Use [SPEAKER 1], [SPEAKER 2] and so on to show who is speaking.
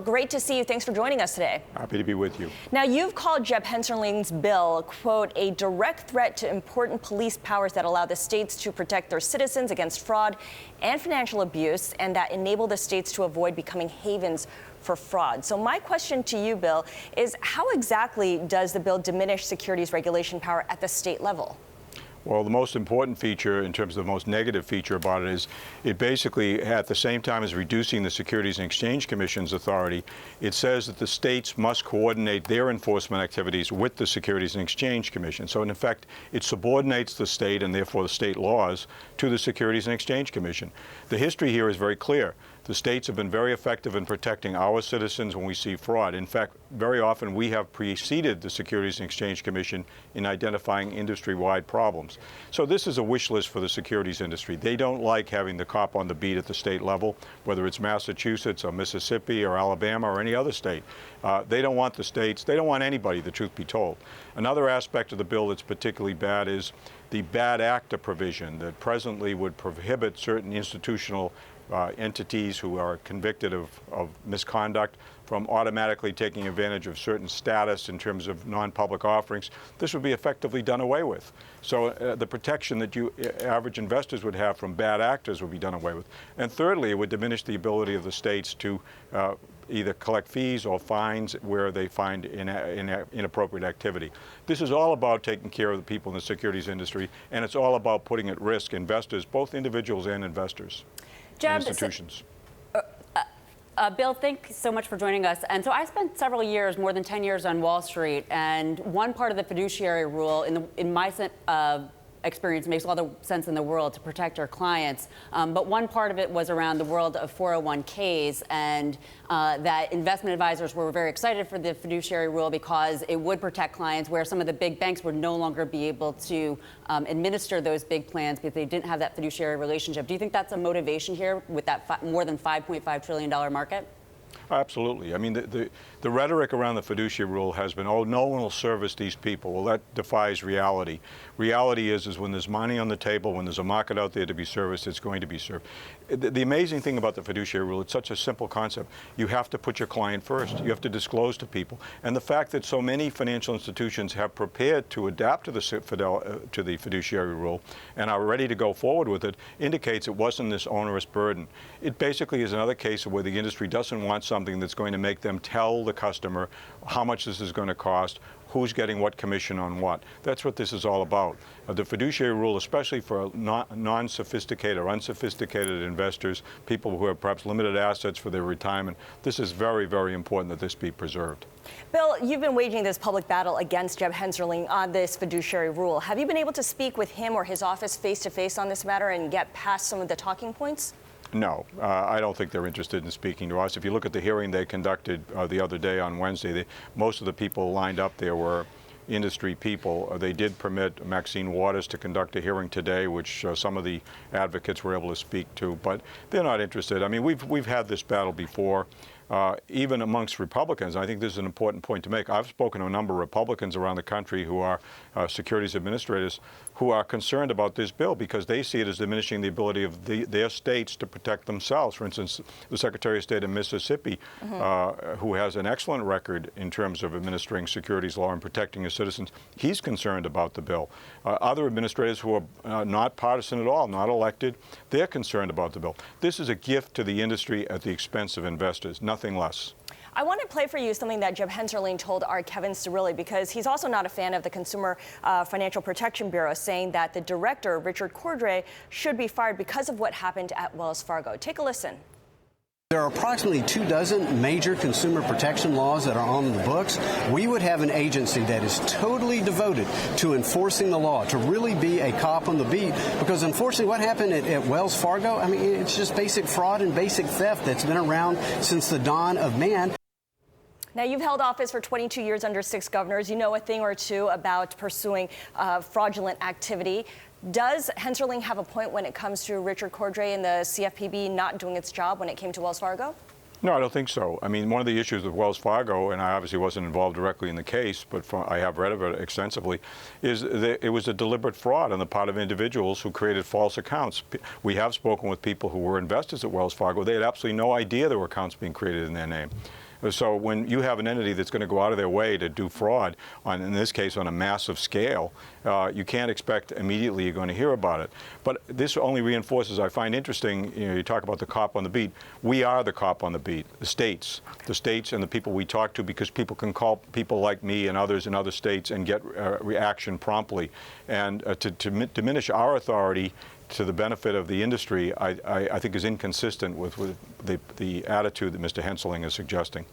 [SPEAKER 1] great to see you. Thanks for joining us today.
[SPEAKER 2] Happy to be with you.
[SPEAKER 1] Now, you've called Jeb Hensarling's bill, quote, a direct threat to important police powers that allow the states to protect their citizens against fraud and financial abuse, and that enable the states to avoid becoming havens for fraud. So my question to you, Bill, is how exactly does the bill diminish securities regulation power at the state level?
[SPEAKER 2] Well, the most important feature, in terms of the most negative feature about it, is it basically, at the same time as reducing the Securities and Exchange Commission's authority, it says that the states must coordinate their enforcement activities with the Securities and Exchange Commission. So, in effect, it subordinates the state and therefore the state laws to the Securities and Exchange Commission. The history here is very clear. The states have been very effective in protecting our citizens when we see fraud. In fact, very often we have preceded the Securities and Exchange Commission in identifying industry-wide problems. So this is a wish list for the securities industry. They don't like having the cop on the beat at the state level, whether it's Massachusetts or Mississippi or Alabama or any other state. They don't want the states. They don't want anybody, the truth be told. Another aspect of the bill that's particularly bad is the bad actor provision that presently would prohibit certain institutional entities who are convicted of misconduct from automatically taking advantage of certain status in terms of non-public offerings. This would be effectively done away with. So the protection that average investors would have from bad actors would be done away with. And thirdly, it would diminish the ability of the states to either collect fees or fines where they find inappropriate activity. This is all about taking care of the people in the securities industry, and it's all about putting at risk investors, both individuals and investors.
[SPEAKER 3] Jeb,
[SPEAKER 2] institutions.
[SPEAKER 3] Bill, thanks so much for joining us. And so I spent several years, more than 10 years on Wall Street, and one part of the fiduciary rule in my experience makes all the sense in the world to protect our clients. But one part of it was around the world of 401ks, and that investment advisors were very excited for the fiduciary rule because it would protect clients where some of the big banks would no longer be able to administer those big plans because they didn't have that fiduciary relationship. Do you think that's a motivation here with that more than $5.5 trillion market?
[SPEAKER 2] Absolutely. I mean, the rhetoric around the fiduciary rule has been, oh, no one will service these people. Well, that defies reality. Reality is when there's money on the table, when there's a market out there to be serviced, it's going to be served. The amazing thing about the fiduciary rule, it's such a simple concept. You have to put your client first. You have to disclose to people. And the fact that so many financial institutions have prepared to adapt to the fiduciary rule and are ready to go forward with it indicates it wasn't this onerous burden. It basically is another case of where the industry doesn't want something that's going to make them tell the customer how much this is going to cost, who's getting what commission on what. That's what this is all about. The fiduciary rule, especially for non-sophisticated or unsophisticated investors, people who have perhaps limited assets for their retirement, this is very, very important that this be preserved.
[SPEAKER 1] Bill, you've been waging this public battle against Jeb Hensarling on this fiduciary rule. Have you been able to speak with him or his office face-to-face on this matter and get past some of the talking points?
[SPEAKER 2] No, I don't think they're interested in speaking to us. If you look at the hearing they conducted the other day on Wednesday, most of the people lined up there were industry people. They did permit Maxine Waters to conduct a hearing today, which some of the advocates were able to speak to, but they're not interested. I mean, we've had this battle before. Even amongst Republicans. I think this is an important point to make. I've spoken to a number of Republicans around the country who are securities administrators who are concerned about this bill because they see it as diminishing the ability of their states to protect themselves. For instance, the Secretary of State of Mississippi, who has an excellent record in terms of administering securities law and protecting his citizens, he's concerned about the bill. Other administrators who are not partisan at all, not elected, they're concerned about the bill. This is a gift to the industry at the expense of investors. Nothing less.
[SPEAKER 1] I want to play for you something that Jeb Hensarling told our Kevin Cirilli, because he's also not a fan of the Consumer Financial Protection Bureau, saying that the director, Richard Cordray, should be fired because of what happened at Wells Fargo. Take a listen.
[SPEAKER 4] There are approximately 24 major consumer protection laws that are on the books. We would have an agency that is totally devoted to enforcing the law, to really be a cop on the beat, because unfortunately what happened at Wells Fargo, I mean, it's just basic fraud and basic theft that's been around since the dawn of man.
[SPEAKER 1] Now, you've held office for 22 years under 6 governors. You know a thing or two about pursuing fraudulent activity. Does Hensarling have a point when it comes to Richard Cordray and the CFPB not doing its job when it came to Wells Fargo?
[SPEAKER 2] No, I don't think so. I mean, one of the issues with Wells Fargo, and I obviously wasn't involved directly in the case, but I have read of it extensively, is that it was a deliberate fraud on the part of individuals who created false accounts. We have spoken with people who were investors at Wells Fargo. They had absolutely no idea there were accounts being created in their name. So when you have an entity that's going to go out of their way to do fraud, in this case on a massive scale, you can't expect immediately you're going to hear about it. But this only reinforces, I find interesting, you talk about the cop on the beat. We are the cop on the beat, the states and the people we talk to, because people can call people like me and others in other states and get reaction promptly. And to diminish our authority to the benefit of the industry, I think is inconsistent with the attitude that Mr. Henseling is suggesting.